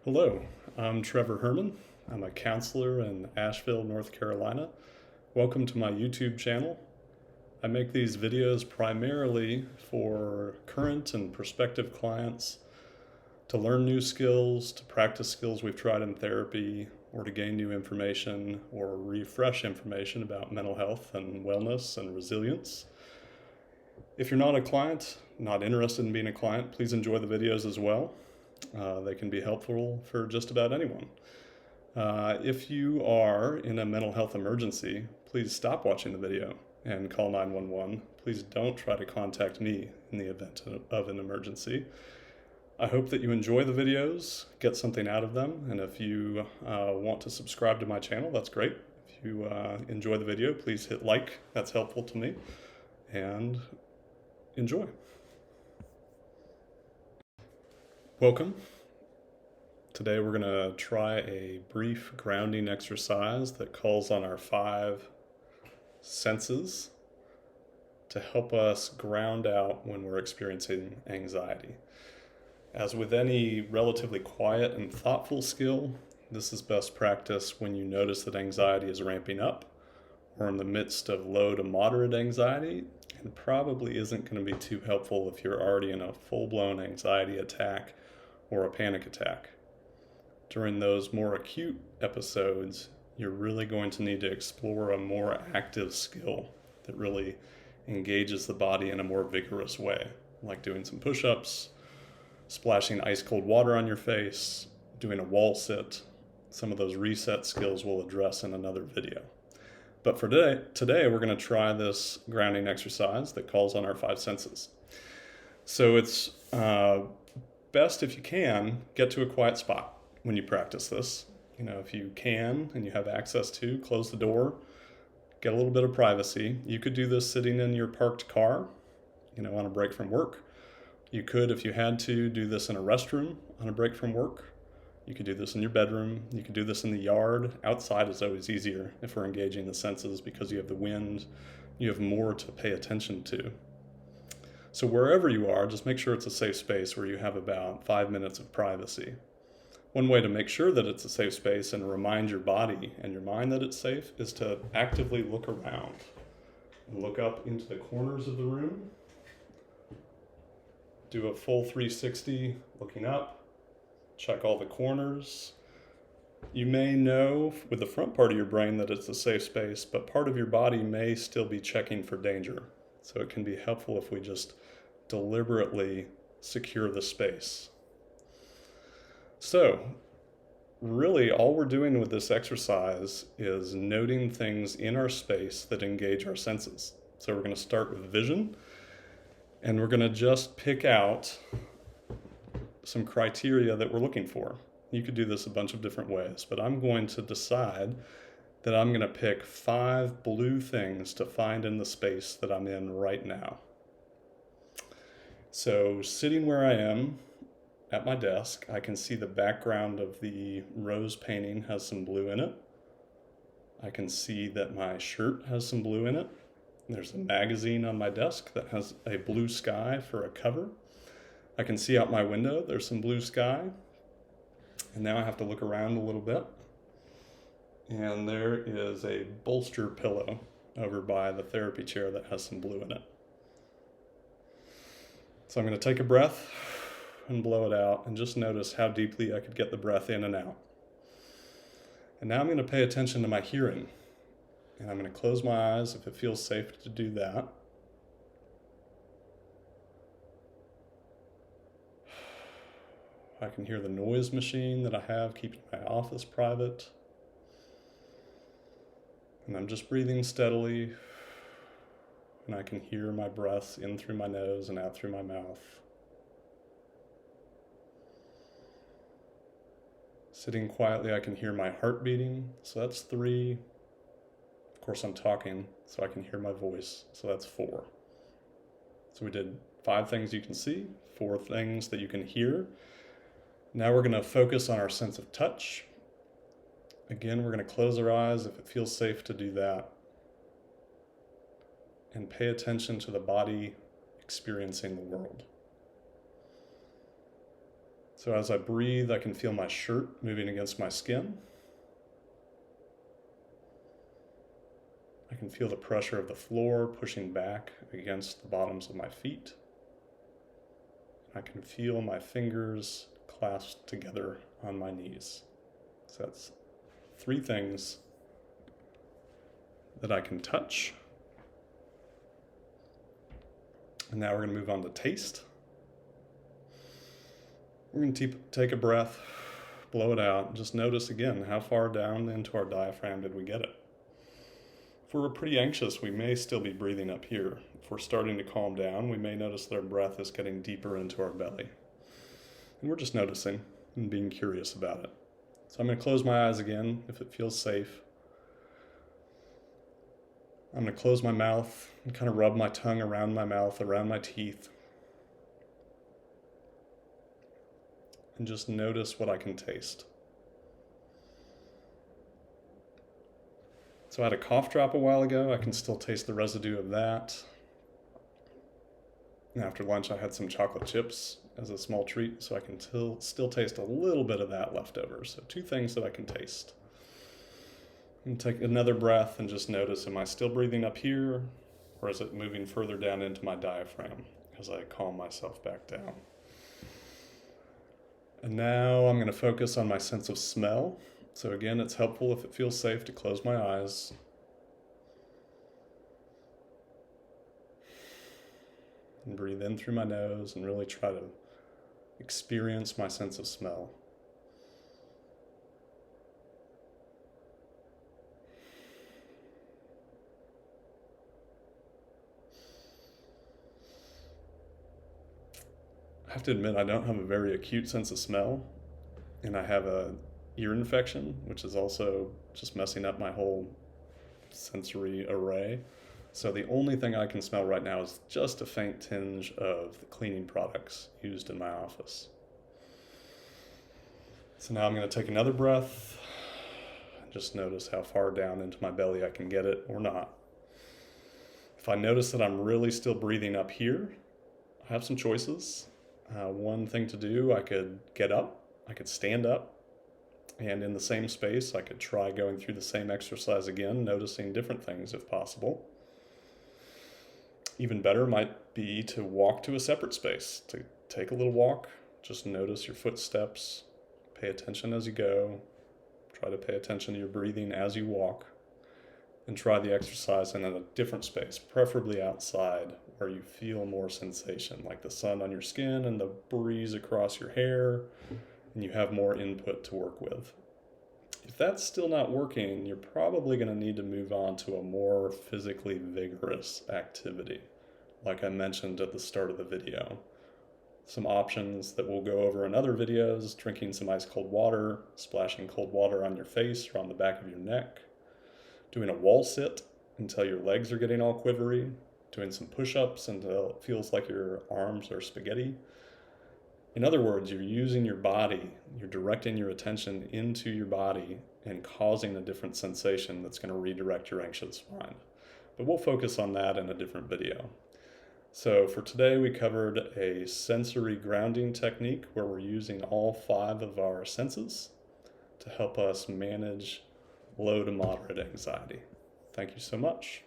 Hello, I'm Trevor Herman. I'm a counselor in Asheville, North Carolina. Welcome to my YouTube channel. I make these videos primarily for current and prospective clients to learn new skills, to practice skills we've tried in therapy, or to gain new information or refresh information about mental health and wellness and resilience. If you're not a client, not interested in being a client, please enjoy the videos as well. They can be helpful for just about anyone. If you are in a mental health emergency, please stop watching the video and call 911. Please don't try to contact me in the event of an emergency. I hope that you enjoy the videos, get something out of them, and if you want to subscribe to my channel, that's great. If you enjoy the video, please hit like. That's helpful to me. And enjoy. Welcome. Today we're going to try a brief grounding exercise that calls on our 5 senses to help us ground out when we're experiencing anxiety. As with any relatively quiet and thoughtful skill, this is best practice when you notice that anxiety is ramping up or in the midst of low to moderate anxiety, and probably isn't going to be too helpful if you're already in a full-blown anxiety attack or a panic attack. During those more acute episodes, you're really going to need to explore a more active skill that really engages the body in a more vigorous way, like doing some push-ups, splashing ice cold water on your face, doing a wall sit. Some of those reset skills we'll address in another video. But for today we're going to try this grounding exercise that calls on our 5 senses. So it's best, if you can, get to a quiet spot when you practice this. If you can and you have access to, close the door, get a little bit of privacy. You could do this sitting in your parked car, on a break from work. You could, if you had to, do this in a restroom on a break from work. You could do this in your bedroom. You could do this in the yard. Outside is always easier if we're engaging the senses because you have the wind, you have more to pay attention to. So wherever you are, just make sure it's a safe space where you have about 5 minutes of privacy. One way to make sure that it's a safe space and remind your body and your mind that it's safe is to actively look around and look up into the corners of the room. Do a full 360 looking up. Check all the corners. You may know with the front part of your brain that it's a safe space, but part of your body may still be checking for danger. So it can be helpful if we just deliberately secure the space. So really all we're doing with this exercise is noting things in our space that engage our senses. So we're going to start with vision, and we're going to just pick out some criteria that we're looking for. You could do this a bunch of different ways, but I'm going to decide that I'm going to pick 5 blue things to find in the space that I'm in right now. So sitting where I am at my desk, I can see the background of the rose painting has some blue in it. I can see that my shirt has some blue in it. There's a magazine on my desk that has a blue sky for a cover. I can see out my window, there's some blue sky. And now I have to look around a little bit. And there is a bolster pillow over by the therapy chair that has some blue in it. So I'm going to take a breath and blow it out and just notice how deeply I could get the breath in and out. And now I'm going to pay attention to my hearing. And I'm going to close my eyes if it feels safe to do that. I can hear the noise machine that I have keeping my office private. And I'm just breathing steadily. And I can hear my breath in through my nose and out through my mouth. Sitting quietly, I can hear my heart beating. So that's 3. Of course, I'm talking, so I can hear my voice. So that's 4. So we did 5 things you can see, 4 things that you can hear. Now we're going to focus on our sense of touch. Again, we're going to close our eyes if it feels safe to do that. And pay attention to the body experiencing the world. So as I breathe, I can feel my shirt moving against my skin. I can feel the pressure of the floor pushing back against the bottoms of my feet. I can feel my fingers clasped together on my knees. So that's 3 things that I can touch. And now we're going to move on to taste. We're going to take a breath, blow it out, and just notice again how far down into our diaphragm did we get it. If we're pretty anxious, we may still be breathing up here. If we're starting to calm down, we may notice that our breath is getting deeper into our belly. And we're just noticing and being curious about it. So I'm going to close my eyes again if it feels safe. I'm going to close my mouth and kind of rub my tongue around my mouth, around my teeth. And just notice what I can taste. So I had a cough drop a while ago. I can still taste the residue of that. And after lunch, I had some chocolate chips as a small treat, so I can still taste a little bit of that left over. So 2 things that I can taste. And take another breath and just notice, am I still breathing up here, or is it moving further down into my diaphragm as I calm myself back down? And now I'm going to focus on my sense of smell. So again, it's helpful if it feels safe to close my eyes. And breathe in through my nose and really try to experience my sense of smell. I have to admit, I don't have a very acute sense of smell, and I have a ear infection, which is also just messing up my whole sensory array. So the only thing I can smell right now is just a faint tinge of the cleaning products used in my office. So now I'm going to take another breath and just notice how far down into my belly I can get it or not. If I notice that I'm really still breathing up here, I have some choices. One thing to do, I could get up, I could stand up, and in the same space, I could try going through the same exercise again, noticing different things if possible. Even better might be to walk to a separate space, to take a little walk, just notice your footsteps, pay attention as you go, try to pay attention to your breathing as you walk, and try the exercise in a different space, preferably outside, where you feel more sensation, like the sun on your skin and the breeze across your hair, and you have more input to work with. If that's still not working, you're probably going to need to move on to a more physically vigorous activity, like I mentioned at the start of the video. Some options that we'll go over in other videos: drinking some ice cold water, splashing cold water on your face or on the back of your neck, doing a wall sit until your legs are getting all quivery, doing some push-ups until it feels like your arms are spaghetti. In other words, you're using your body, you're directing your attention into your body and causing a different sensation that's going to redirect your anxious mind. But we'll focus on that in a different video. So for today, we covered a sensory grounding technique where we're using all 5 of our senses to help us manage low to moderate anxiety. Thank you so much.